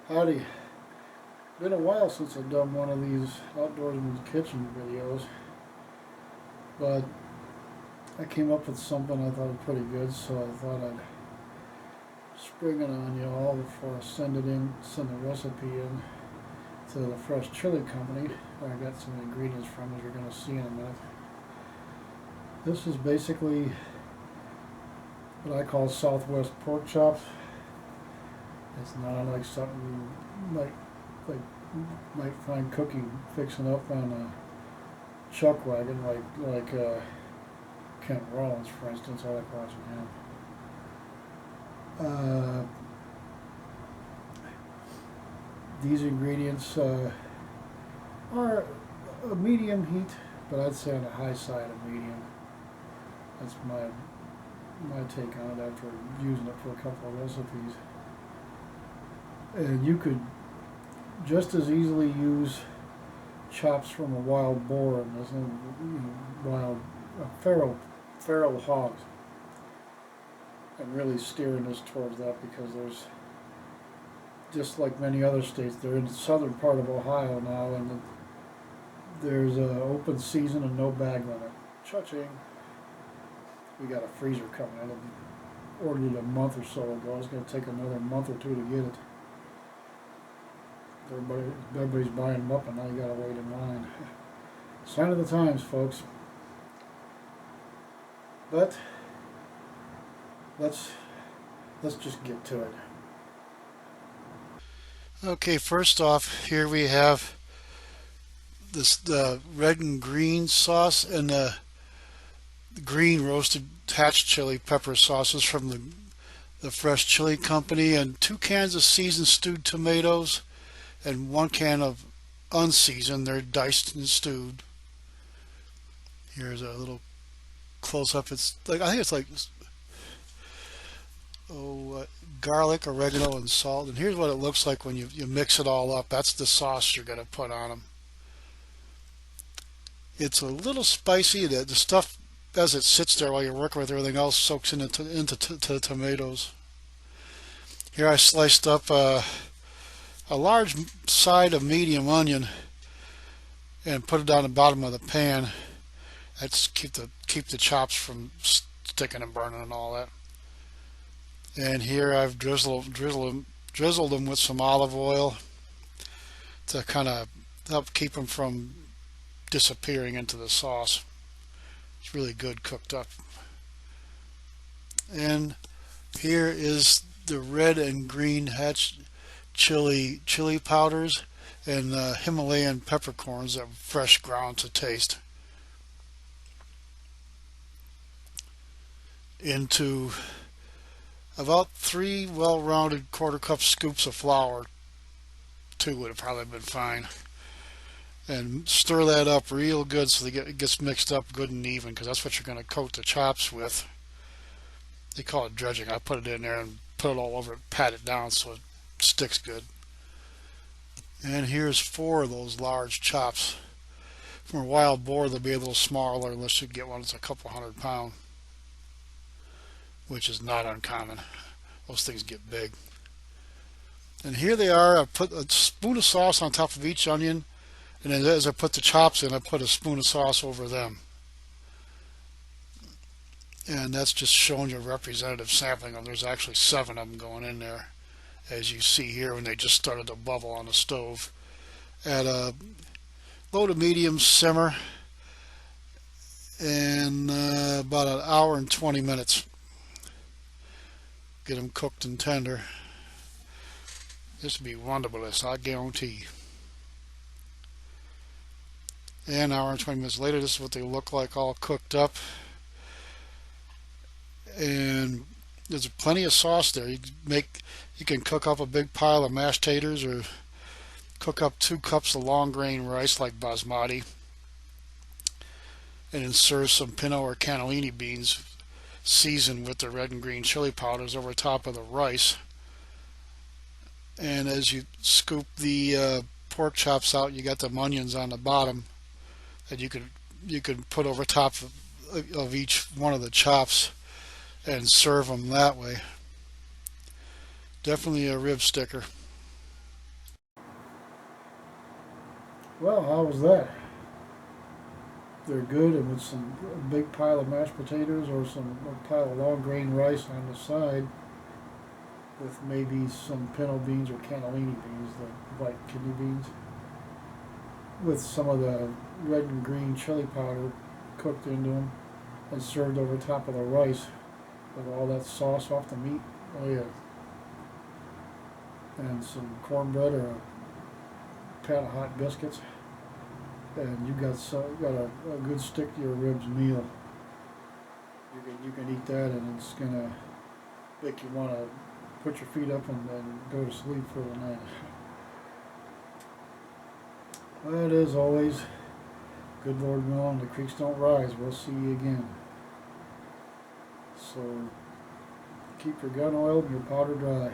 Howdy. Been a while since I've done one of these outdoorsman's kitchen videos, but I came up with something I thought was pretty good, so I thought I'd spring it on you all before I send the recipe in to the Fresh Chili Company, where I got some ingredients from, as you're going to see in a minute. This is basically what I call Southwest Porkchops. It's not unlike something you might find cooking fixing up on a chuck wagon, like Kent Rollins, for instance, all across him. These ingredients are a medium heat, but I'd say on the high side of medium. That's my take on it after using it for a couple of recipes. And you could just as easily use chops from a wild boar and this feral hogs, and really steering this towards that, because there's, just like many other states, they're in the southern part of Ohio now, and there's an open season and no bag limit. Cha-ching. We got a freezer coming in. I ordered it a month or so ago. It's going to take another month or two to get it. Everybody's buying them up, and now you gotta wait in line. Sign of the times, folks. But let's just get to it. Okay, first off, here we have the red and green sauce and the green roasted hatch chili pepper sauces from the Fresh Chili Company, and 2 cans of seasoned stewed tomatoes, and 1 can of unseasoned. They're diced and stewed. Here's a little close-up. It's like, I think it's like garlic, oregano, and salt. And here's what it looks like when you mix it all up. That's the sauce you're going to put on them. It's a little spicy. The stuff, as it sits there while you're working with everything else, soaks into the tomatoes. Here I sliced up a large side of medium onion and put it on the bottom of the pan. That's keep the chops from sticking and burning and all that. And here I've drizzled them with some olive oil to kind of help keep them from disappearing into the sauce. It's really good cooked up. And here is the red and green hatch chili powders and Himalayan peppercorns that are fresh ground to taste. Into about 3 well-rounded 1/4 cup scoops of flour. 2 would have probably been fine. And stir that up real good so it gets mixed up good and even, because that's what you're going to coat the chops with. They call it dredging. I put it in there and put it all over it, pat it down so it sticks good. And here's 4 of those large chops. From a wild boar, they'll be a little smaller unless you get one that's a couple 100 pounds, which is not uncommon. Those things get big. And here they are. I put a spoon of sauce on top of each onion, and then as I put the chops in, I put a spoon of sauce over them. And that's just showing you a representative sampling of them. There's actually 7 of them going in there, as you see here, when they just started to bubble on the stove. At a low to medium simmer, and about 1 hour and 20 minutes. Get them cooked and tender. This will be wonderful, I guarantee. And 1 hour and 20 minutes later, this is what they look like, all cooked up. And there's plenty of sauce there. You can cook up a big pile of mashed taters, or Cook up 2 cups of long grain rice like basmati, and then serve some pinto or cannellini beans seasoned with the red and green chili powders over top of the rice. And as you scoop the pork chops out, you got the onions on the bottom that you could put over top of each one of the chops and serve them that way. Definitely a rib sticker. Well, how was that? They're good, and with some a big pile of mashed potatoes or some a pile of long grain rice on the side, with maybe some pinto beans or cannellini beans, the white kidney beans, with some of the red and green chili powder cooked into them and served over top of the rice with all that sauce off the meat. Oh yeah, and some cornbread or a pat of hot biscuits, and you got a good stick to your ribs meal. You can eat that, and it's gonna make you want to put your feet up and go to sleep for the night. But as always, good Lord willing, the creeks don't rise. We'll see you again. So keep your gun oiled and your powder dry.